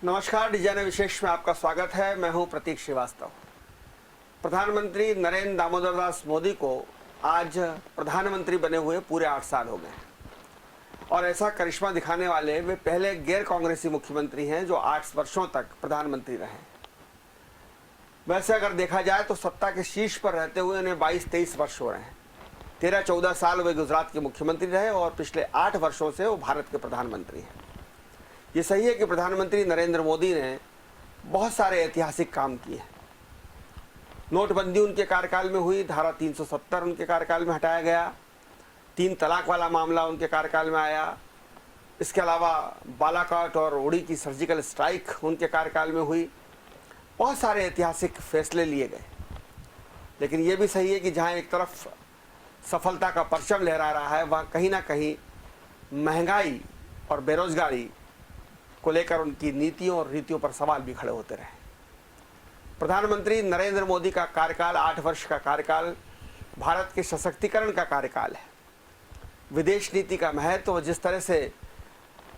नमस्कार, डिजाइन विशेष में आपका स्वागत है। मैं हूं प्रतीक श्रीवास्तव। प्रधानमंत्री नरेंद्र दामोदर दास मोदी को आज प्रधानमंत्री बने हुए पूरे 8 साल हो गए और ऐसा करिश्मा दिखाने वाले वे पहले गैर कांग्रेसी मुख्यमंत्री हैं जो 8 वर्षों तक प्रधानमंत्री रहे। वैसे अगर देखा जाए तो सत्ता के शीर्ष पर रहते हुए उन्हें 22-23 वर्ष हो रहे हैं। 13-14 साल वे गुजरात के मुख्यमंत्री रहे और पिछले 8 वर्षों से वो भारत के प्रधानमंत्री हैं। ये सही है कि प्रधानमंत्री नरेंद्र मोदी ने बहुत सारे ऐतिहासिक काम किए। नोटबंदी उनके कार्यकाल में हुई, धारा 370 उनके कार्यकाल में हटाया गया, 3 तलाक वाला मामला उनके कार्यकाल में आया। इसके अलावा बालाकोट और उड़ी की सर्जिकल स्ट्राइक उनके कार्यकाल में हुई। बहुत सारे ऐतिहासिक फैसले लिए गए। लेकिन ये भी सही है कि जहाँ एक तरफ सफलता का परचम लहरा रहा है, वहाँ कहीं ना कहीं महंगाई और बेरोजगारी को लेकर उनकी नीतियों और रीतियों पर सवाल भी खड़े होते रहे। प्रधानमंत्री नरेंद्र मोदी का कार्यकाल 8 वर्ष का कार्यकाल भारत के सशक्तिकरण का कार्यकाल है। विदेश नीति का महत्व और जिस तरह से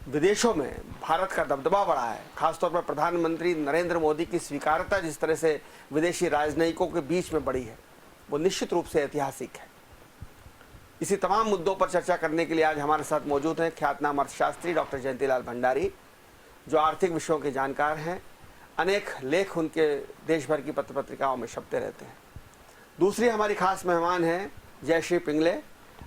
विदेशों में भारत का दबदबा बढ़ा है, खासतौर पर प्रधानमंत्री नरेंद्र मोदी की स्वीकार्यता जिस तरह से विदेशी राजनयिकों के बीच में बढ़ी है, वो निश्चित रूप से ऐतिहासिक है। इसी तमाम मुद्दों पर चर्चा करने के लिए आज हमारे साथ मौजूद हैं ख्यातनाम अर्थशास्त्री डॉक्टर जयंतीलाल भंडारी, जो आर्थिक विषयों के जानकार हैं। अनेक लेख उनके देश भर की पत्र पत्रिकाओं में छपते रहते हैं। दूसरी हमारी खास मेहमान हैं जयश्री पिंगले।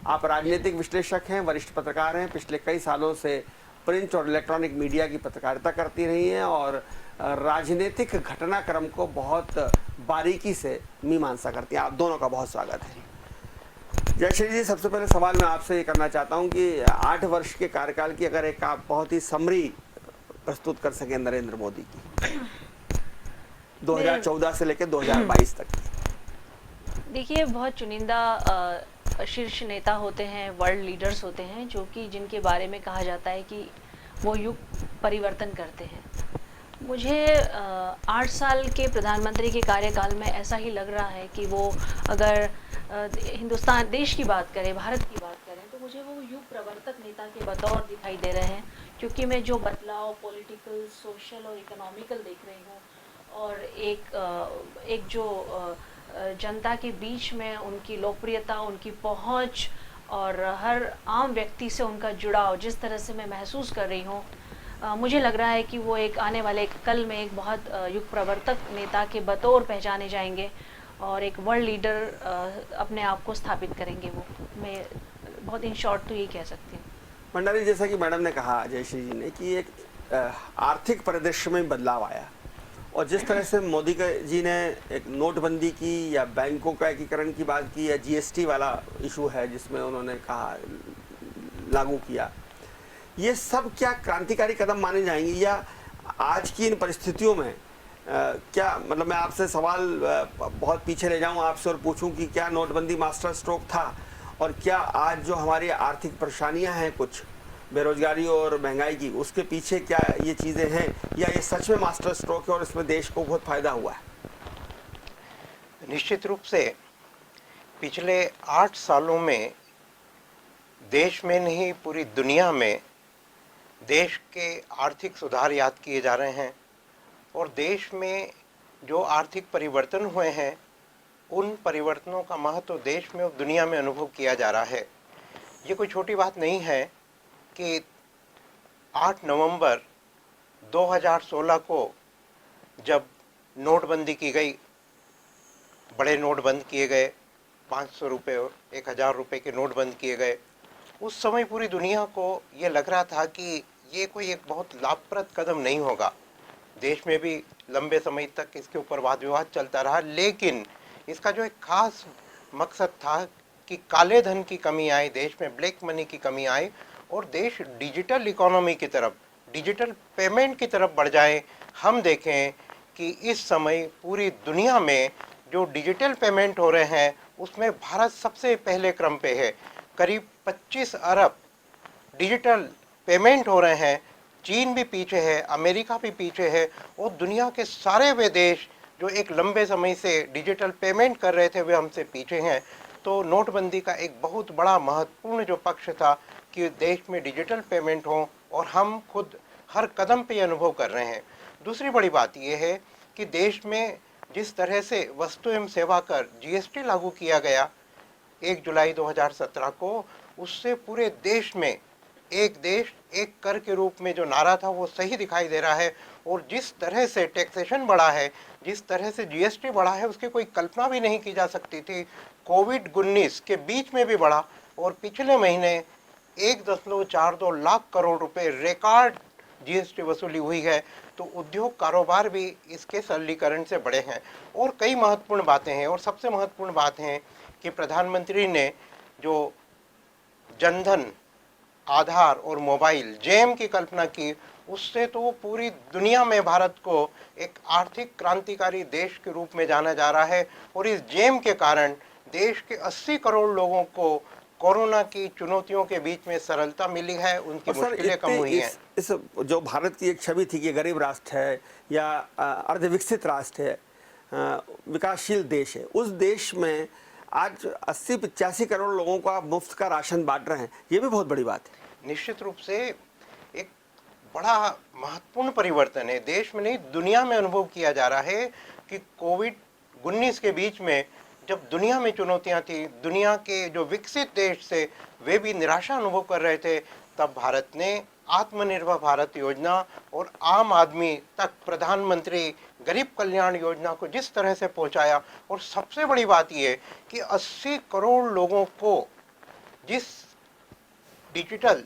आप राजनीतिक विश्लेषक हैं, वरिष्ठ पत्रकार हैं, पिछले कई सालों से प्रिंट और इलेक्ट्रॉनिक मीडिया की पत्रकारिता करती रही हैं और राजनीतिक घटनाक्रम को बहुत बारीकी से मीमांसा करती हैं। आप दोनों का बहुत स्वागत है। जयश्री जी, सबसे पहले सवाल मैं आपसे ये करना चाहता हूँ कि 8 वर्ष के कार्यकाल की अगर एक आप बहुत ही समरी प्रस्तुत कर सके नरेंद्र मोदी की 2014 से लेकर 2022 तक। देखिए, बहुत चुनिंदा शीर्ष नेता होते हैं, वर्ल्ड लीडर्स होते हैं, जो कि जिनके बारे में कहा जाता है कि वो युग परिवर्तन करते हैं। मुझे 8 साल के प्रधानमंत्री के कार्यकाल में ऐसा ही लग रहा है कि वो अगर हिंदुस्तान देश की बात करें, भारत की बात करें, तो मुझे वो युग प्रवर्तक नेता के बतौर दिखाई दे रहे हैं, क्योंकि मैं जो बदलाव पॉलिटिकल, सोशल और इकोनॉमिकल देख रही हूँ और एक जो जनता के बीच में उनकी लोकप्रियता, उनकी पहुँच और हर आम व्यक्ति से उनका जुड़ाव जिस तरह से मैं महसूस कर रही हूँ, मुझे लग रहा है कि वो एक आने वाले कल में एक बहुत युग प्रवर्तक नेता के बतौर पहचाने जाएंगे और एक वर्ल्ड लीडर अपने आप को स्थापित करेंगे। वो मैं बहुत इन शॉर्ट तो यही कह सकती हूँ। भंडारी, जैसा कि मैडम ने कहा, जयश्री जी ने, कि एक आर्थिक परिदृश्य में बदलाव आया और जिस तरह से मोदी जी ने एक नोटबंदी की या बैंकों का एकीकरण की बात की या जीएसटी वाला इशू है जिसमें उन्होंने कहा लागू किया, ये सब क्या क्रांतिकारी कदम माने जाएंगे या आज की इन परिस्थितियों में क्या, मतलब मैं आपसे सवाल बहुत पीछे ले जाऊं आपसे और पूछूं कि क्या नोटबंदी मास्टर स्ट्रोक था और क्या आज जो हमारी आर्थिक परेशानियां हैं, कुछ बेरोजगारी और महंगाई की, उसके पीछे क्या ये चीज़ें हैं या ये सच में मास्टर स्ट्रोक है और इसमें देश को बहुत फायदा हुआ है? निश्चित रूप से पिछले 8 सालों में देश में नहीं पूरी दुनिया में देश के आर्थिक सुधार याद किए जा रहे हैं और देश में जो आर्थिक परिवर्तन हुए हैं उन परिवर्तनों का महत्व देश में और दुनिया में अनुभव किया जा रहा है। ये कोई छोटी बात नहीं है कि 8 नवंबर 2016 को जब नोटबंदी की गई, बड़े नोट बंद किए गए, 500 रुपये और 1000 रुपये के नोट बंद किए गए, उस समय पूरी दुनिया को ये लग रहा था कि ये कोई एक बहुत लाभप्रद कदम नहीं होगा। देश में भी लंबे समय तक इसके ऊपर वाद विवाद चलता रहा, लेकिन इसका जो एक खास मकसद था कि काले धन की कमी आए, देश में ब्लैक मनी की कमी आए और देश डिजिटल इकोनॉमी की तरफ, डिजिटल पेमेंट की तरफ बढ़ जाए। हम देखें कि इस समय पूरी दुनिया में जो डिजिटल पेमेंट हो रहे हैं उसमें भारत सबसे पहले क्रम पे है। करीब 25 अरब डिजिटल पेमेंट हो रहे हैं। चीन भी पीछे है, अमेरिका भी पीछे है और दुनिया के सारे वे देश जो एक लंबे समय से डिजिटल पेमेंट कर रहे थे वे हमसे पीछे हैं। तो नोटबंदी का एक बहुत बड़ा महत्वपूर्ण जो पक्ष था कि देश में डिजिटल पेमेंट हो और हम खुद हर कदम पे अनुभव कर रहे हैं। दूसरी बड़ी बात यह है कि देश में जिस तरह से वस्तु एवं सेवा कर जीएसटी लागू किया गया 1 जुलाई 2017 को, उससे पूरे देश में एक देश एक कर के रूप में जो नारा था वो सही दिखाई दे रहा है। और जिस तरह से टैक्सेशन बढ़ा है, जिस तरह से जीएसटी बढ़ा है, उसकी कोई कल्पना भी नहीं की जा सकती थी। कोविड-19 के बीच में भी बढ़ा और पिछले महीने 1.42 लाख करोड़ रुपए रिकॉर्ड जीएसटी वसूली हुई है। तो उद्योग कारोबार भी इसके सरलीकरण से बढ़े हैं। और कई महत्वपूर्ण बातें हैं, और सबसे महत्वपूर्ण बात है कि प्रधानमंत्री ने जो जनधन, आधार और मोबाइल जेम की कल्पना की, उससे तो पूरी दुनिया में भारत को एक आर्थिक क्रांतिकारी देश के रूप में जाना जा रहा है। और इस जेम के कारण देश के 80 करोड़ लोगों को कोरोना की चुनौतियों के बीच में सरलता मिली है, उनकी मुश्किलें कम हुई हैं। इस जो भारत की एक छवि थी कि गरीब राष्ट्र है या अर्धविकसित राष्ट्र है, विकासशील देश है, उस देश में आज 80-85 करोड़ लोगों को आप मुफ्त का राशन बांट रहे हैं, ये भी बहुत बड़ी बात है। निश्चित रूप से एक बड़ा महत्वपूर्ण परिवर्तन है, देश में नहीं दुनिया में अनुभव किया जा रहा है कि कोविड-19 के बीच में जब दुनिया में चुनौतियां थी, दुनिया के जो विकसित देश थे वे भी निराशा अनुभव कर रहे थे, तब भारत ने आत्मनिर्भर भारत योजना और आम आदमी तक प्रधानमंत्री गरीब कल्याण योजना को जिस तरह से पहुंचाया, और सबसे बड़ी बात यह कि 80 करोड़ लोगों को जिस डिजिटल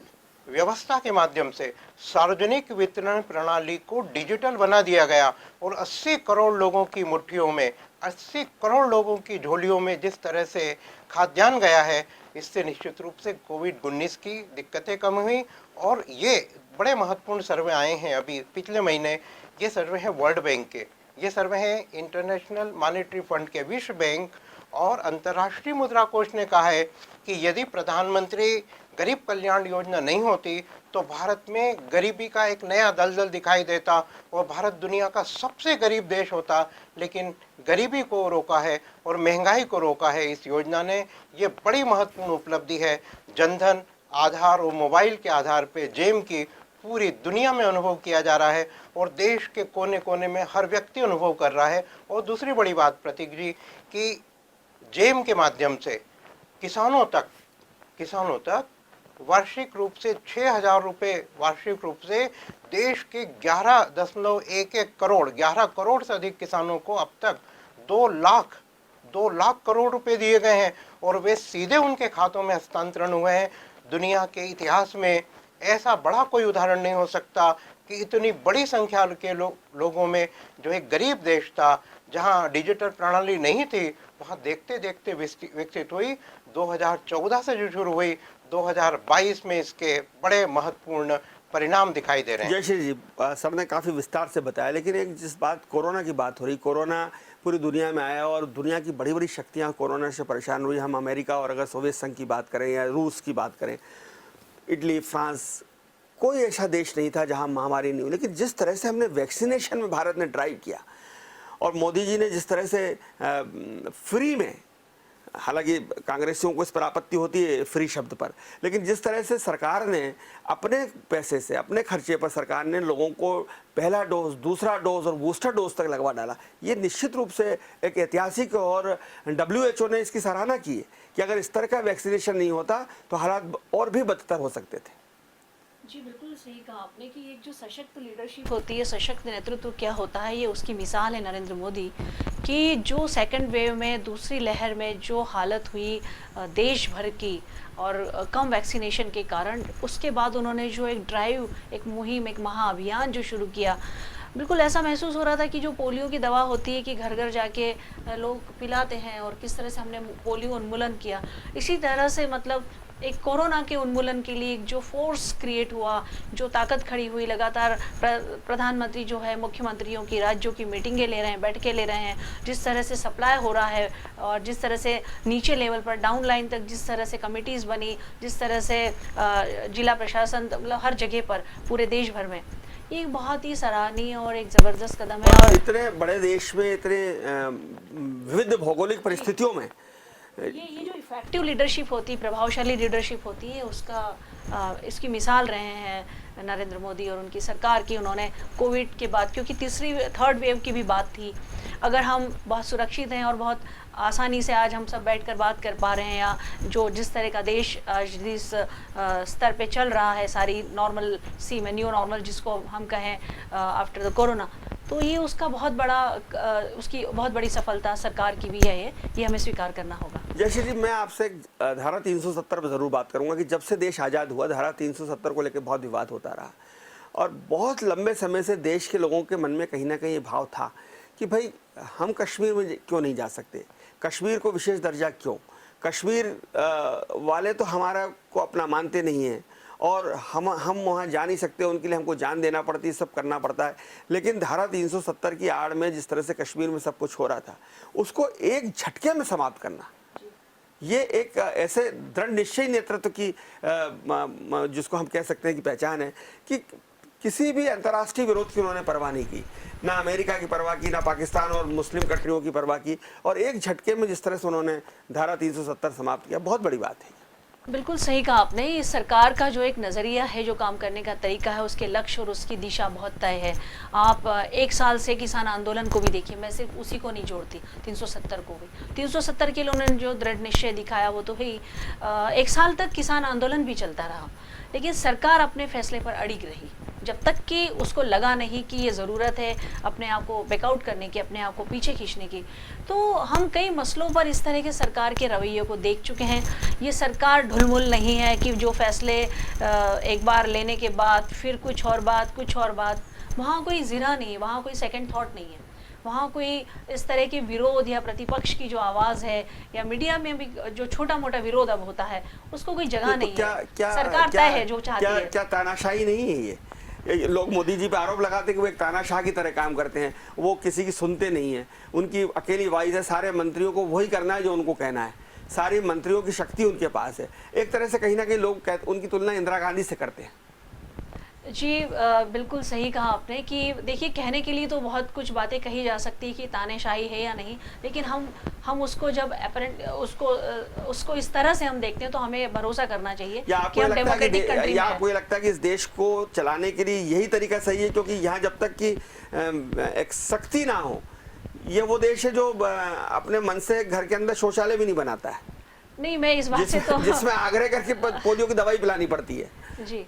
व्यवस्था के माध्यम से सार्वजनिक वितरण प्रणाली को डिजिटल बना दिया गया और 80 करोड़ लोगों की मुट्ठियों में, 80 करोड़ लोगों की झोलियों में जिस तरह से खाद्यान्न गया है, इससे निश्चित रूप से कोविड-19 की दिक्कतें कम हुई। और ये बड़े महत्वपूर्ण सर्वे आए हैं अभी पिछले महीने, ये सर्वे हैं वर्ल्ड बैंक के, ये सर्वे हैं इंटरनेशनल मॉनेटरी फंड के। विश्व बैंक और अंतर्राष्ट्रीय मुद्रा कोष ने कहा है कि यदि प्रधानमंत्री गरीब कल्याण योजना नहीं होती तो भारत में गरीबी का एक नया दलदल दिखाई देता और भारत दुनिया का सबसे गरीब देश होता। लेकिन गरीबी को रोका है और महंगाई को रोका है इस योजना ने, ये बड़ी महत्वपूर्ण उपलब्धि है। जनधन, आधार और मोबाइल के आधार पे जेम की पूरी दुनिया में अनुभव किया जा रहा है और देश के कोने कोने में हर व्यक्ति अनुभव कर रहा है। और दूसरी बड़ी बात प्रतीक जी कि जेम के माध्यम से किसानों तक वार्षिक रूप से 6,000 रुपये वार्षिक रूप से देश के 11.11 करोड़ 11 करोड़ से अधिक किसानों को अब तक 2 लाख करोड़ रुपए दिए गए हैं और वे सीधे उनके खातों में हस्तांतरण हुए हैं। दुनिया के इतिहास में ऐसा बड़ा कोई उदाहरण नहीं हो सकता कि इतनी बड़ी संख्या के लोगों में, जो एक गरीब देश था जहां डिजिटल प्रणाली नहीं थी, वहां देखते देखते विकसित हुई। 2014 से जो शुरू हुई, 2022 में इसके बड़े महत्वपूर्ण परिणाम दिखाई दे रहे हैं। जयश्री जी, सर ने काफ़ी विस्तार से बताया, लेकिन एक जिस बात कोरोना की बात हो रही, कोरोना पूरी दुनिया में आया और दुनिया की बड़ी बड़ी शक्तियां कोरोना से परेशान हुई। हम अमेरिका और अगर सोवियत संघ की बात करें या रूस की बात करें, इटली, फ्रांस, कोई ऐसा देश नहीं था जहां महामारी नहीं हुई। लेकिन जिस तरह से हमने वैक्सीनेशन में भारत ने ड्राइव किया और मोदी जी ने जिस तरह से फ्री में, हालांकि कांग्रेसियों को इस पर आपत्ति होती है फ्री शब्द पर, लेकिन जिस तरह से सरकार ने अपने पैसे से, अपने खर्चे पर सरकार ने लोगों को पहला डोज, दूसरा डोज और बूस्टर डोज तक लगवा डाला, ये निश्चित रूप से एक ऐतिहासिक, और WHO ने इसकी सराहना की है कि अगर इस तरह का वैक्सीनेशन नहीं होता तो हालात और भी बदतर हो सकते थे। जी बिल्कुल सही कहा आपने कि एक जो सशक्त लीडरशिप होती है, सशक्त नेतृत्व क्या होता है, ये उसकी मिसाल है नरेंद्र मोदी कि जो सेकंड वेव में, दूसरी लहर में जो हालत हुई देश भर की और कम वैक्सीनेशन के कारण, उसके बाद उन्होंने जो एक ड्राइव, एक मुहिम, एक महाअभियान जो शुरू किया, बिल्कुल ऐसा महसूस हो रहा था कि जो पोलियो की दवा होती है कि घर घर जाके लोग पिलाते हैं और किस तरह से हमने पोलियो उन्मूलन किया, इसी तरह से मतलब एक कोरोना के उन्मूलन के लिए जो फोर्स क्रिएट हुआ, जो ताकत खड़ी हुई, लगातार प्रधानमंत्री जो है मुख्यमंत्रियों की, राज्यों की मीटिंगें ले रहे हैं, बैठकें ले रहे हैं, जिस तरह से सप्लाई हो रहा है और जिस तरह से नीचे लेवल पर डाउन लाइन तक जिस तरह से कमिटीज़ बनी, जिस तरह से जिला प्रशासन, मतलब हर जगह पर पूरे देश भर में, ये बहुत ही सराहनीय और एक ज़बरदस्त कदम है। और इतने बड़े देश में, इतने विविध भौगोलिक परिस्थितियों में ये जो इफेक्टिव लीडरशिप होती है, प्रभावशाली लीडरशिप होती है, उसका इसकी मिसाल रहे हैं नरेंद्र मोदी और उनकी सरकार की। उन्होंने कोविड के बाद, क्योंकि थर्ड वेव की भी बात थी, अगर हम बहुत सुरक्षित हैं और बहुत आसानी से आज हम सब बैठकर बात कर पा रहे हैं, या जो जिस तरह का देश आज जिस स्तर पे चल रहा है, सारी नॉर्मल सी में न्यू नॉर्मल जिसको हम कहें आफ्टर द कोरोना, तो ये उसका बहुत बड़ा उसकी बहुत बड़ी सफलता सरकार की भी है। ये हमें स्वीकार करना होगा। जयश्री जी, मैं आपसे एक धारा 370 पर जरूर बात करूंगा कि जब से देश आज़ाद हुआ धारा 370 को लेकर बहुत विवाद होता रहा, और बहुत लंबे समय से देश के लोगों के मन में कहीं ना कहीं ये भाव था कि भाई हम कश्मीर में क्यों नहीं जा सकते, कश्मीर को विशेष दर्जा क्यों, कश्मीर वाले तो हमारा को अपना मानते नहीं हैं और हम वहाँ जा नहीं सकते, उनके लिए हमको जान देना पड़ती है, सब करना पड़ता है। लेकिन धारा 370 की आड़ में जिस तरह से कश्मीर में सब कुछ हो रहा था, उसको एक झटके में समाप्त करना, ये एक ऐसे दृढ़ निश्चयी नेतृत्व की जिसको हम कह सकते हैं कि पहचान है कि किसी भी अंतर्राष्ट्रीय विरोध की उन्होंने परवाह नहीं की, ना अमेरिका की परवाह की, ना पाकिस्तान और मुस्लिम कंट्रियों की परवाह की, और एक झटके में जिस तरह से उन्होंने धारा 370 समाप्त किया, बहुत बड़ी बात है। बिल्कुल सही कहा आपने। इस सरकार का जो एक नज़रिया है, जो काम करने का तरीका है, उसके लक्ष्य और उसकी दिशा बहुत तय है। आप एक साल से किसान आंदोलन को भी देखिए, मैं सिर्फ उसी को नहीं जोड़ती, 370 को भी। 370 के लिए उन्होंने जो दृढ़ निश्चय दिखाया वो तो ही एक साल तक किसान आंदोलन भी चलता रहा, लेकिन सरकार अपने फैसले पर अड़िग रही जब तक कि उसको लगा नहीं कि ये ज़रूरत है अपने आप को बैकआउट करने की, अपने आप को पीछे खींचने की। तो हम कई मसलों पर इस तरह के सरकार के रवैये को देख चुके हैं। ये सरकार ढुलमुल नहीं है कि जो फैसले एक बार लेने के बाद फिर कुछ और बात, वहाँ कोई ज़िरा नहीं है, वहाँ कोई सेकंड थॉट नहीं है, वहाँ कोई इस तरह के विरोध या प्रतिपक्ष की जो आवाज़ है, या मीडिया में भी जो छोटा मोटा विरोध अब होता है, उसको कोई जगह नहीं है। सरकार तय है जो चाहती है। क्या तानाशाही नहीं है ये? लोग मोदी जी पे आरोप लगाते हैं कि वो एक तानाशाह की तरह काम करते हैं, वो किसी की सुनते नहीं हैं, उनकी अकेली वाइज है, सारे मंत्रियों को वही करना है जो उनको कहना है, सारी मंत्रियों की शक्ति उनके पास है। एक तरह से कहीं ना कहीं लोग उनकी तुलना इंदिरा गांधी से करते हैं। जी बिल्कुल सही कहा आपने कि देखिए, कहने के लिए तो बहुत कुछ बातें कही जा सकती है कि तानाशाही है या नहीं, लेकिन हम उसको जब उसको इस तरह से हम देखते हैं तो हमें भरोसा करना चाहिए कि हम डेमोक्रेटिक कंट्री में हैं। आपको लगता है कि इस देश को चलाने के लिए यही तरीका सही है? क्योंकि यहाँ जब तक कि एक सख्ती ना हो, ये वो देश है जो अपने मन से घर के अंदर शौचालय भी नहीं बनाता है। नहीं, मैं इस बात से तो जिसमें आग्रह करके पोलियो की दवाई पिलानी पड़ती है। जी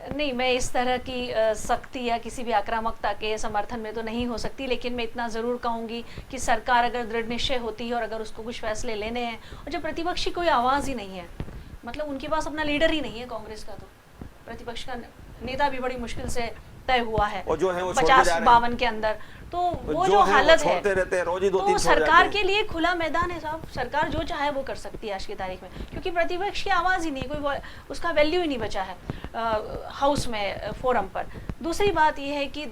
नहीं, मैं इस तरह की सख्ती या किसी भी आक्रामकता के समर्थन में तो नहीं हो सकती, लेकिन मैं इतना ज़रूर कहूँगी कि सरकार अगर दृढ़ निश्चय होती है और अगर उसको कुछ फैसले लेने हैं, और जब प्रतिपक्ष की कोई आवाज़ ही नहीं है, मतलब उनके पास अपना लीडर ही नहीं है कांग्रेस का, तो प्रतिपक्ष का नेता भी बड़ी मुश्किल से तय हुआ है, और जो है वो 50-52 के अंदर, तो वो जो हालत है, रहते हैं रोज ही 2-3 तो सरकार के लिए खुला मैदान है साहब। सरकार जो चाहे वो कर सकती है आज की तारीख में, क्योंकि प्रतिपक्ष की आवाज़ ही नहीं, कोई उसका वैल्यू ही नहीं बचा है हाउस में, फोरम पर। दूसरी बात यह है कि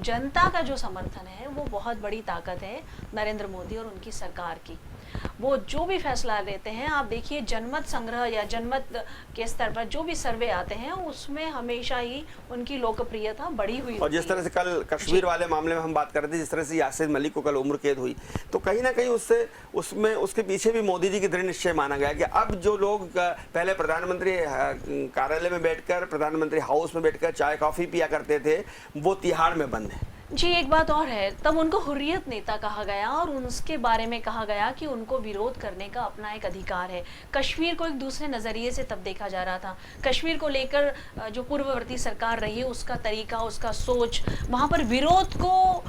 जनता का जो समर्थन है वो बहुत बड़ी ताकत है नरेंद्र मोदी और उनकी सरकार की। वो जो भी फैसला लेते हैं, आप देखिए जनमत संग्रह या जनमत के स्तर पर जो भी सर्वे आते हैं, उसमें हमेशा ही उनकी लोकप्रियता बढ़ी हुई। और जिस तरह से कल कश्मीर वाले मामले में हम बात कर रहे थे, जिस तरह से यासिर मलिक को कल उम्र कैद हुई, तो कहीं ना कहीं उसके पीछे भी मोदी जी की दृढ़ निश्चय माना गया कि अब जो लोग पहले प्रधानमंत्री कार्यालय में बैठकर, प्रधानमंत्री हाउस में बैठकर चाय कॉफी पिया करते थे, वो तिहाड़ में बंद है। जी एक बात और है, तब उनको हुर्रियत नेता कहा गया और उसके बारे में कहा गया कि उनको विरोध करने का अपना एक अधिकार है। कश्मीर को एक दूसरे नज़रिए से तब देखा जा रहा था। कश्मीर को लेकर जो पूर्ववर्ती सरकार रही है, उसका तरीका, उसका सोच, वहाँ पर विरोध को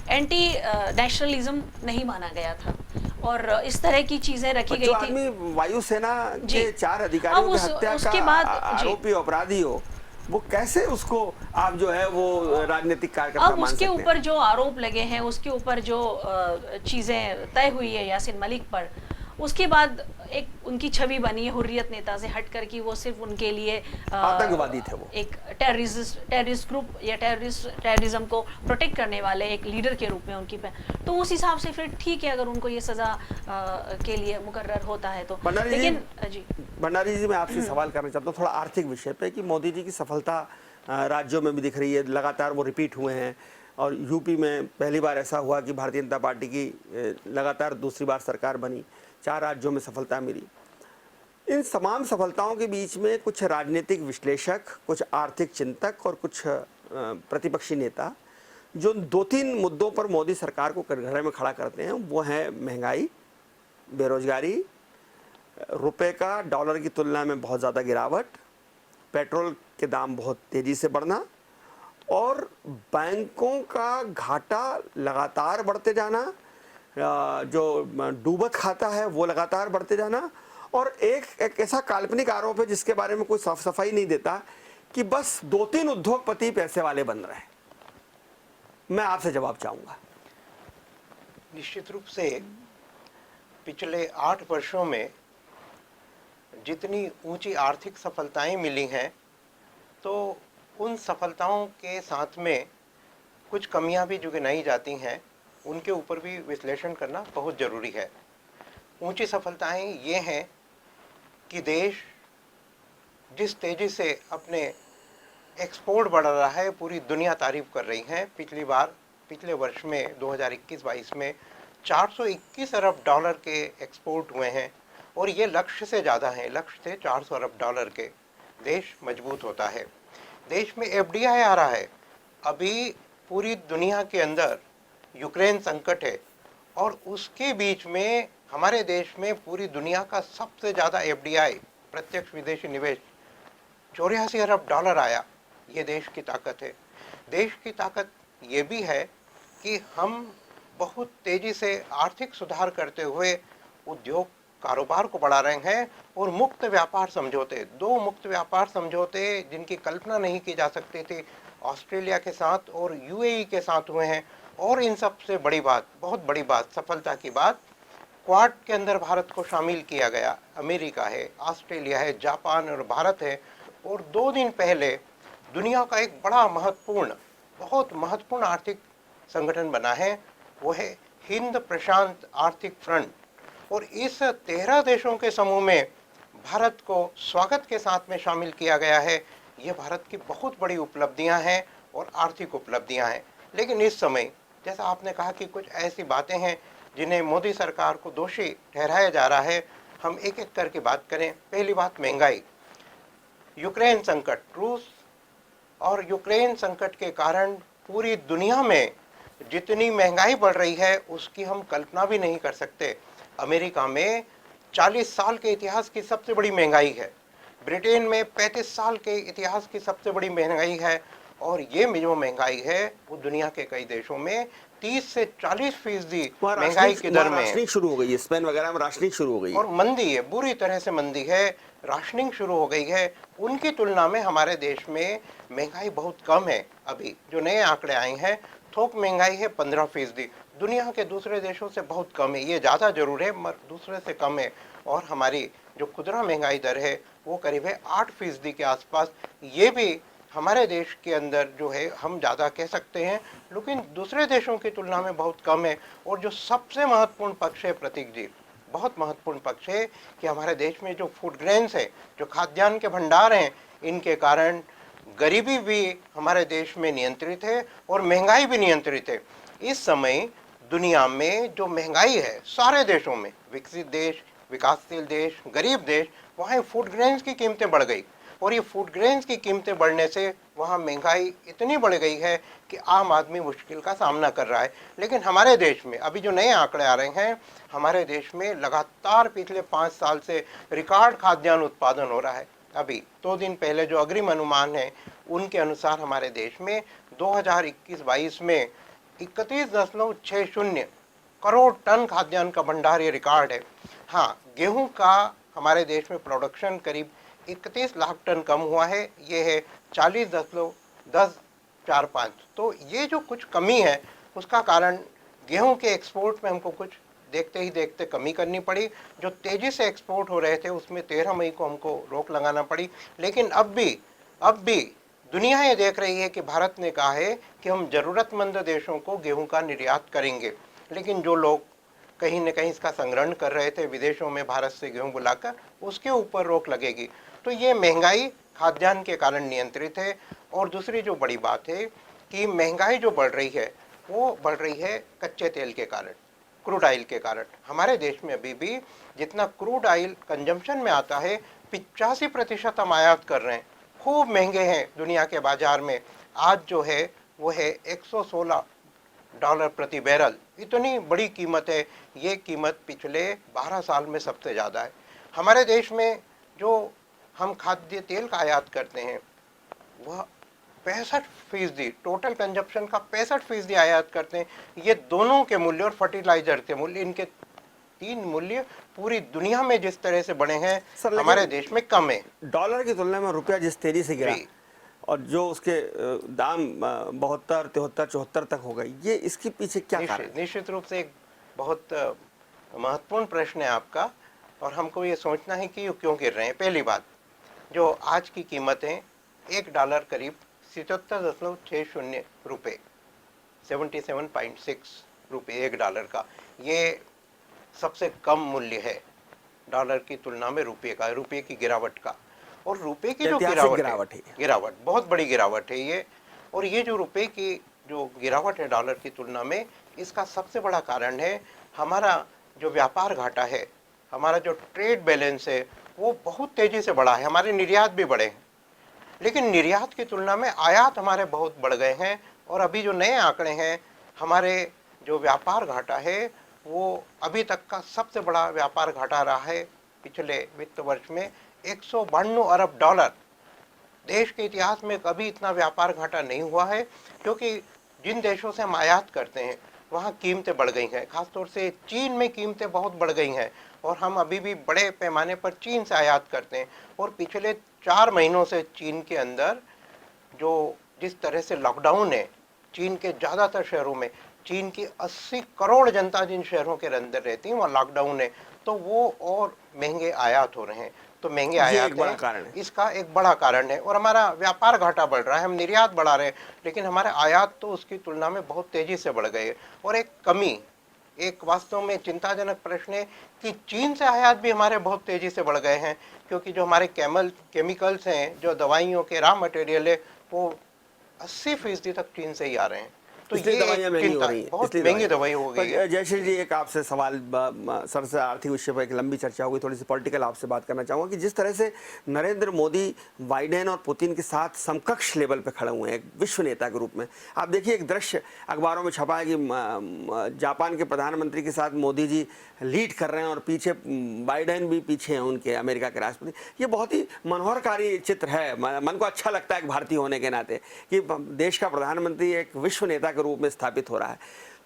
एंटी नेशनलिज्म नहीं माना गया था और इस तरह की चीजें रखी गई थी। वायुसेना के 4 अधिकारियों की हत्या का आरोपी अपराधी हो, वो कैसे उसको आप जो है वो राजनीतिक कार्यकर्ता मान सकते हैं? अब उसके ऊपर जो आरोप लगे हैं, उसके ऊपर जो चीजें तय हुई है यासिर मलिक पर, उसके बाद एक उनकी छवि बनी है हुर्रियत नेता से हटकर कि वो सिर्फ उनके लिए आतंकवादी थे, वो एक टेररिस्ट ग्रुप या टेररिज्म को प्रोटेक्ट करने वाले एक लीडर के रूप में उनकी तो उस हिसाब से फिर ठीक है अगर उनको ये सजा के लिए मुकर्रर होता है तो। लेकिन जी भंडारी जी, मैं आपसे सवाल करना चाहता हूँ थोड़ा आर्थिक विषय पे कि मोदी जी की सफलता राज्यों में भी दिख रही है, लगातार वो रिपीट हुए हैं, और यूपी में पहली बार ऐसा हुआ कि भारतीय जनता पार्टी की लगातार दूसरी बार सरकार बनी। 4 राज्यों में सफलता मिली। इन तमाम सफलताओं के बीच में कुछ राजनीतिक विश्लेषक, कुछ आर्थिक चिंतक और कुछ प्रतिपक्षी नेता जो 2-3 मुद्दों पर मोदी सरकार को कटघरे में खड़ा करते हैं, वो हैं महंगाई, बेरोजगारी, रुपए का डॉलर की तुलना में बहुत ज़्यादा गिरावट, पेट्रोल के दाम बहुत तेज़ी से बढ़ना और बैंकों का घाटा लगातार बढ़ते जाना, जो डूबत खाता है वो लगातार बढ़ते जाना और एक ऐसा काल्पनिक आरोप है जिसके बारे में कोई साफ सफाई नहीं देता कि बस 2-3 उद्योगपति पैसे वाले बन रहे हैं। मैं आपसे जवाब चाहूंगा। निश्चित रूप से पिछले 8 वर्षों में जितनी ऊंची आर्थिक सफलताएं मिली हैं, तो उन सफलताओं के साथ में कुछ कमियां भी जो गिनाई जाती हैं, उनके ऊपर भी विश्लेषण करना बहुत ज़रूरी है। ऊंची सफलताएं ये हैं कि देश जिस तेज़ी से अपने एक्सपोर्ट बढ़ रहा है, पूरी दुनिया तारीफ कर रही है। पिछले वर्ष में 2021-22 में 421 अरब डॉलर के एक्सपोर्ट हुए हैं और ये लक्ष्य से ज़्यादा हैं। लक्ष्य थे 400 अरब डॉलर के। देश मजबूत होता है। देश में FDI आ रहा है। अभी पूरी दुनिया के अंदर यूक्रेन संकट है और उसके बीच में हमारे देश में पूरी दुनिया का सबसे ज़्यादा FDI प्रत्यक्ष विदेशी निवेश 84 अरब डॉलर आया। ये देश की ताकत है। देश की ताकत ये भी है कि हम बहुत तेज़ी से आर्थिक सुधार करते हुए उद्योग कारोबार को बढ़ा रहे हैं और मुक्त व्यापार समझौते, 2 मुक्त व्यापार समझौते जिनकी कल्पना नहीं की जा सकती थी, ऑस्ट्रेलिया के साथ और UAE के साथ हुए हैं। और इन सबसे बड़ी बात, बहुत बड़ी बात, सफलता की बात, क्वाड के अंदर भारत को शामिल किया गया। अमेरिका है, ऑस्ट्रेलिया है, जापान और भारत है। और 2 दिन पहले दुनिया का एक बड़ा महत्वपूर्ण, बहुत महत्वपूर्ण आर्थिक संगठन बना है, वो है हिंद प्रशांत आर्थिक फ्रंट। और इस 13 देशों के समूह में भारत को स्वागत के साथ में शामिल किया गया है। ये भारत की बहुत बड़ी उपलब्धियां हैं और आर्थिक उपलब्धियां हैं। लेकिन इस समय जैसा आपने कहा कि कुछ ऐसी बातें हैं जिन्हें मोदी सरकार को दोषी ठहराया जा रहा है। हम एक एक करके बात करें। पहली बात, महंगाई। यूक्रेन संकट, रूस और यूक्रेन संकट के कारण पूरी दुनिया में जितनी महंगाई बढ़ रही है उसकी हम कल्पना भी नहीं कर सकते। अमेरिका में 40 साल के इतिहास की सबसे बड़ी महंगाई है। ब्रिटेन में 35 साल के इतिहास की सबसे बड़ी महंगाई है। और ये जो महंगाई है वो दुनिया के कई देशों में 30 से 40% महंगाई की दर में राशनिंग शुरू हो गई है। स्पेन वगैरह में राशनिंग शुरू हो गई है और मंदी है, बुरी तरह से मंदी है, राशनिंग शुरू हो गई है। उनकी तुलना में हमारे देश में महंगाई बहुत कम है। अभी जो नए आंकड़े आए हैं, थोक महंगाई है 15%। दुनिया के दूसरे देशों से बहुत कम है। ये ज़्यादा जरूर है मगर दूसरे से कम है। और हमारी जो खुदरा महंगाई दर है वो करीब है 8% के आसपास। ये भी हमारे देश के अंदर जो है हम ज़्यादा कह सकते हैं, लेकिन दूसरे देशों की तुलना में बहुत कम है। और जो सबसे महत्वपूर्ण पक्ष है प्रतीक जी, बहुत महत्वपूर्ण पक्ष है कि हमारे देश में जो फूड ग्रेन्स है, जो खाद्यान्न के भंडार हैं, इनके कारण गरीबी भी हमारे देश में नियंत्रित है और महंगाई भी नियंत्रित है। इस समय दुनिया में जो महंगाई है सारे देशों में, विकसित देश, विकासशील देश, गरीब देश, वहाँ फूड ग्रेन्स की कीमतें बढ़ गई। और ये फूड ग्रेन्स की कीमतें बढ़ने से वहाँ महंगाई इतनी बढ़ गई है कि आम आदमी मुश्किल का सामना कर रहा है। लेकिन हमारे देश में अभी जो नए आंकड़े आ रहे हैं, हमारे देश में लगातार पिछले 5 साल से रिकॉर्ड खाद्यान्न उत्पादन हो रहा है। अभी 2 दिन पहले जो अग्रिम अनुमान है उनके अनुसार हमारे देश में 2021-22 में 31.60 करोड़ टन खाद्यान्न का भंडार, ये रिकॉर्ड है। हाँ, गेहूं का हमारे देश में प्रोडक्शन करीब 31 लाख टन कम हुआ है। ये है 40.1045। तो ये जो कुछ कमी है उसका कारण गेहूं के एक्सपोर्ट में हमको कुछ देखते ही देखते कमी करनी पड़ी। जो तेज़ी से एक्सपोर्ट हो रहे थे उसमें 13 मई को हमको रोक लगाना पड़ी। लेकिन अब भी दुनिया ये देख रही है कि भारत ने कहा है कि हम ज़रूरतमंद देशों को गेहूं का निर्यात करेंगे। लेकिन जो लोग कहीं न कहीं इसका संग्रहण कर रहे थे विदेशों में भारत से गेहूं बुलाकर, उसके ऊपर रोक लगेगी। तो ये महंगाई खाद्यान्न के कारण नियंत्रित है। और दूसरी जो बड़ी बात है कि महंगाई जो बढ़ रही है वो बढ़ रही है कच्चे तेल के कारण। क्रूड ऑयल के कारण। हमारे देश में अभी भी जितना क्रूड ऑयल कंजम्पशन में आता है 85% हम आयात कर रहे हैं, खूब महंगे हैं दुनिया के बाजार में। आज जो है वो है $116 प्रति बैरल, इतनी बड़ी कीमत है। ये कीमत पिछले 12 साल में सबसे ज़्यादा है। हमारे देश में जो हम खाद्य तेल का आयात करते हैं वह 65%, टोटल कंजप्शन का 65% आयात करते हैं। ये दोनों के मूल्य और फर्टिलाइजर के मूल्य, इनके 3 मूल्य पूरी दुनिया में जिस तरह से बढ़े हैं सर, लेकिन हमारे देश में कम है। डॉलर की तुलना में रुपया जिस तेजी से गिरा जी। और जो उसके दाम 72, 73, 74 तक हो गए, ये इसके पीछे क्या कारण है? निश्चित रूप से एक बहुत महत्वपूर्ण प्रश्न है आपका, और हमको ये सोचना है कि ये क्यों गिर रहे हैं। पहली बात, जो आज की कीमत है $1 करीब 77.60 रुपये, 77.6 रुपये $1 का, ये सबसे कम मूल्य है डॉलर की तुलना में रुपये का, रुपये की गिरावट का। और रुपये की जो गिरावट बहुत बड़ी गिरावट है ये। और ये जो रुपये की जो गिरावट है डॉलर की तुलना में, इसका सबसे बड़ा कारण है हमारा जो व्यापार घाटा है, हमारा जो ट्रेड बैलेंस है वो बहुत तेज़ी से बढ़ा है। हमारे निर्यात भी बढ़े हैं, लेकिन निर्यात की तुलना में आयात हमारे बहुत बढ़ गए हैं। और अभी जो नए आंकड़े हैं, हमारे जो व्यापार घाटा है वो अभी तक का सबसे बड़ा व्यापार घाटा रहा है पिछले वित्त वर्ष में, $192 अरब। देश के इतिहास में कभी इतना व्यापार घाटा नहीं हुआ है, क्योंकि जिन देशों से हम आयात करते हैं वहाँ कीमतें बढ़ गई हैं। खासतौर से चीन में कीमतें बहुत बढ़ गई हैं, और हम अभी भी बड़े पैमाने पर चीन से आयात करते हैं। और पिछले 4 महीनों से चीन के अंदर जो जिस तरह से लॉकडाउन है, चीन के ज़्यादातर शहरों में, चीन की 80 करोड़ जनता जिन शहरों के अंदर रहती है वहाँ लॉकडाउन है, तो वो और महंगे आयात हो रहे हैं। तो महंगे आयात है, इसका एक बड़ा कारण है। और हमारा व्यापार घाटा बढ़ रहा है, हम निर्यात बढ़ा रहे हैं, लेकिन हमारे आयात तो उसकी तुलना में बहुत तेज़ी से बढ़ गए। और एक कमी, एक वास्तव में चिंताजनक प्रश्न है कि चीन से आयात भी हमारे बहुत तेज़ी से बढ़ गए हैं, क्योंकि जो हमारे केमिकल्स हैं, जो दवाइयों के रॉ मटेरियल है, वो 80% तक चीन से ही आ रहे हैं। तो इसलिए दवाइयाँ महंगी हो रही हैं, बहुत महंगी दवाई हो गई है। जयश्री जी, एक आपसे सवाल, सर से आर्थिक विषय पर एक लंबी चर्चा होगी, थोड़ी सी पॉलिटिकल आपसे बात करना चाहूँगा कि जिस तरह से नरेंद्र मोदी बाइडेन और पुतिन के साथ समकक्ष लेवल पे खड़े हुए हैं एक विश्व नेता के रूप में, आप देखिए एक दृश्य अखबारों में छपा है कि जापान के प्रधानमंत्री के साथ मोदी जी लीड कर रहे हैं और पीछे बाइडेन भी पीछे हैं उनके, अमेरिका के राष्ट्रपति। ये बहुत ही मनोहरकारी चित्र है, मन को अच्छा लगता है एक भारतीय होने के नाते कि देश का प्रधानमंत्री एक विश्व नेता के रूप में स्थापित हो रहा है।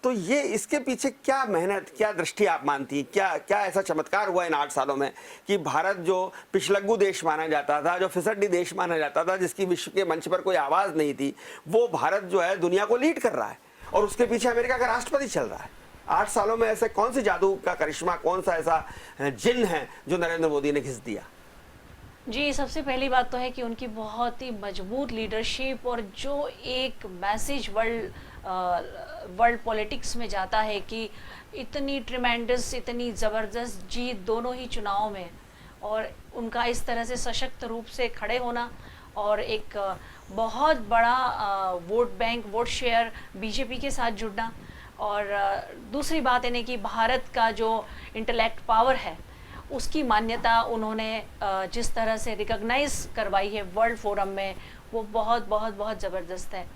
तो ये इसके पीछे क्या मेहनत, क्या दृष्टि आप मानती हैं, क्या ऐसा चमत्कार हुआ इन 8 सालों में कि भारत जो पिछलग्गू देश माना जाता था, जो फिसड्डी देश माना जाता था, जिसकी विश्व के मंच पर कोई आवाज़ नहीं थी, वो भारत जो है दुनिया को लीड कर रहा है और उसके पीछे अमेरिका का राष्ट्रपति चल रहा है। 8 सालों में ऐसे कौन सी जादू का करिश्मा, कौन सा ऐसा जिन है जो नरेंद्र मोदी ने घिस दिया? जी, सबसे पहली बात तो है कि उनकी बहुत ही मजबूत लीडरशिप और जो एक मैसेज वर्ल्ड पॉलिटिक्स में जाता है कि इतनी ट्रिमेंडस, इतनी ज़बरदस्त जीत दोनों ही चुनाव में, और उनका इस तरह से सशक्त रूप से खड़े होना और एक बहुत बड़ा vote bank, vote share BJP के साथ जुड़ना। और दूसरी बात यानी कि भारत का जो इंटेलेक्ट पावर है उसकी मान्यता उन्होंने जिस तरह से रिकॉग्नाइज करवाई है वर्ल्ड फोरम में, वो बहुत बहुत बहुत ज़बरदस्त है।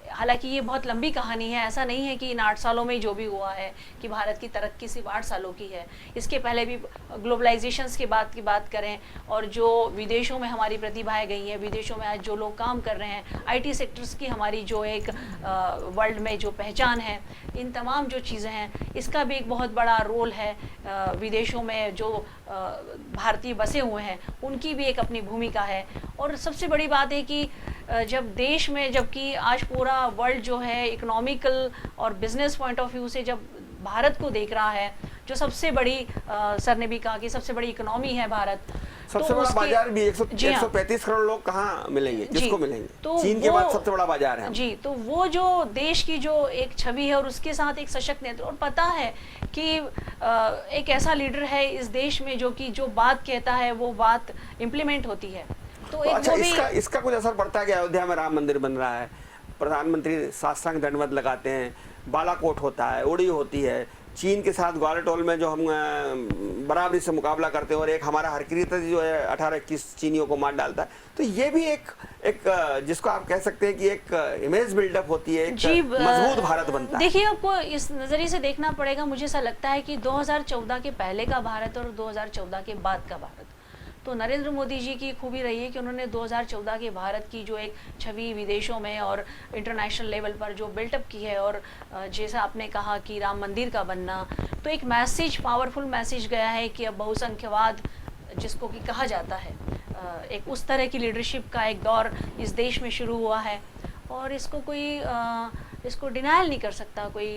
हालांकि ये बहुत लंबी कहानी है, ऐसा नहीं है कि इन 8 सालों में जो भी हुआ है कि भारत की तरक्की सिर्फ 8 सालों की है। इसके पहले भी ग्लोबलाइजेशंस की बात करें और जो विदेशों में हमारी प्रतिभाएं गई हैं, विदेशों में आज जो लोग काम कर रहे हैं, आईटी सेक्टर्स की हमारी जो एक वर्ल्ड में जो पहचान है, इन तमाम जो चीज़ें हैं, इसका भी एक बहुत बड़ा रोल है। विदेशों में जो भारतीय बसे हुए हैं उनकी भी एक अपनी भूमिका है। और सबसे बड़ी बात है कि जब देश में, जबकि आज पूरा वर्ल्ड जो है इकोनॉमिकल और बिजनेस पॉइंट ऑफ व्यू से जब भारत को देख रहा है, जो सबसे बड़ी सर ने भी कहा कि सबसे बड़ी इकोनॉमी है भारत, सबसे बड़ा बाजार भी 135 करोड़ लोग कहाँ मिलेंगे, किसको मिलेंगे? तो चीन के बाद सबसे बड़ा बाजार है जी। तो वो जो देश की जो एक छवि है और उसके साथ एक सशक्त नेतृत्व, और पता है कि एक ऐसा लीडर है इस देश में जो कि जो बात कहता है वो बात इम्प्लीमेंट होती है। तो एक अच्छा, इसका कुछ असर पड़ता है कि अयोध्या में राम मंदिर बन रहा है, प्रधानमंत्री साष्टांग दंडवत लगाते हैं, बालाकोट होता है, उड़ी होती है, चीन के साथ ग्वालियर में जो हम बराबरी से मुकाबला करते हैं और एक हमारा हरकिरियत जो है 18-21 चीनियों को मार डालता है, तो ये भी एक जिसको आप कह सकते हैं कि एक इमेज बिल्डअप होती है, एक मजबूत भारत बनता है। देखिए, आपको इस नज़रिए से देखना पड़ेगा। मुझे ऐसा लगता है कि 2014 के पहले का भारत और 2014 के बाद का भारत, तो नरेंद्र मोदी जी की खूबी रही है कि उन्होंने 2014 के भारत की जो एक छवि विदेशों में और इंटरनेशनल लेवल पर जो बिल्टअप की है, और जैसा आपने कहा कि राम मंदिर का बनना, तो एक मैसेज, पावरफुल मैसेज गया है कि अब बहुसंख्यवाद जिसको कि कहा जाता है, एक उस तरह की लीडरशिप का एक दौर इस देश में शुरू हुआ है, और इसको कोई इसको डिनायल नहीं कर सकता कोई।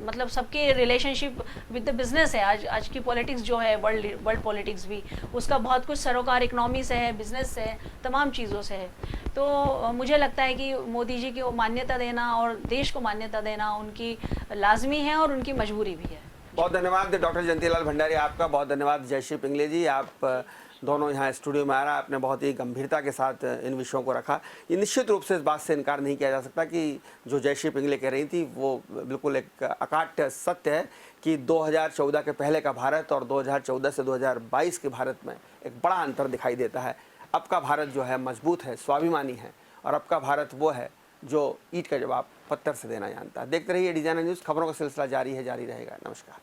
मतलब सबके रिलेशनशिप विद द बिजनेस है। आज की पॉलिटिक्स जो है, वर्ल्ड पॉलिटिक्स भी, उसका बहुत कुछ सरोकार इकनॉमी से है, बिजनेस से है, तमाम चीज़ों से है। तो मुझे लगता है कि मोदी जी को मान्यता देना और देश को मान्यता देना उनकी लाजमी है और उनकी मजबूरी भी है। बहुत धन्यवाद डॉक्टर जयंतीलाल भंडारी, आपका बहुत धन्यवाद। जयश्री पिंगले जी, आप दोनों यहाँ स्टूडियो में आ रहा है, आपने बहुत ही गंभीरता के साथ इन विषयों को रखा। ये निश्चित रूप से इस बात से इनकार नहीं किया जा सकता कि जो जयश्री पिंगले कह रही थी वो बिल्कुल एक अकाट्य सत्य है कि 2014 के पहले का भारत और 2014 से 2022 के भारत में एक बड़ा अंतर दिखाई देता है। अब का भारत जो है मजबूत है, स्वाभिमानी है, और अब का भारत वो है जो ईंट का जवाब पत्थर से देना जानता है। देखते रहिए डिजाइनर न्यूज़, खबरों का सिलसिला जारी है, जारी रहेगा। नमस्कार।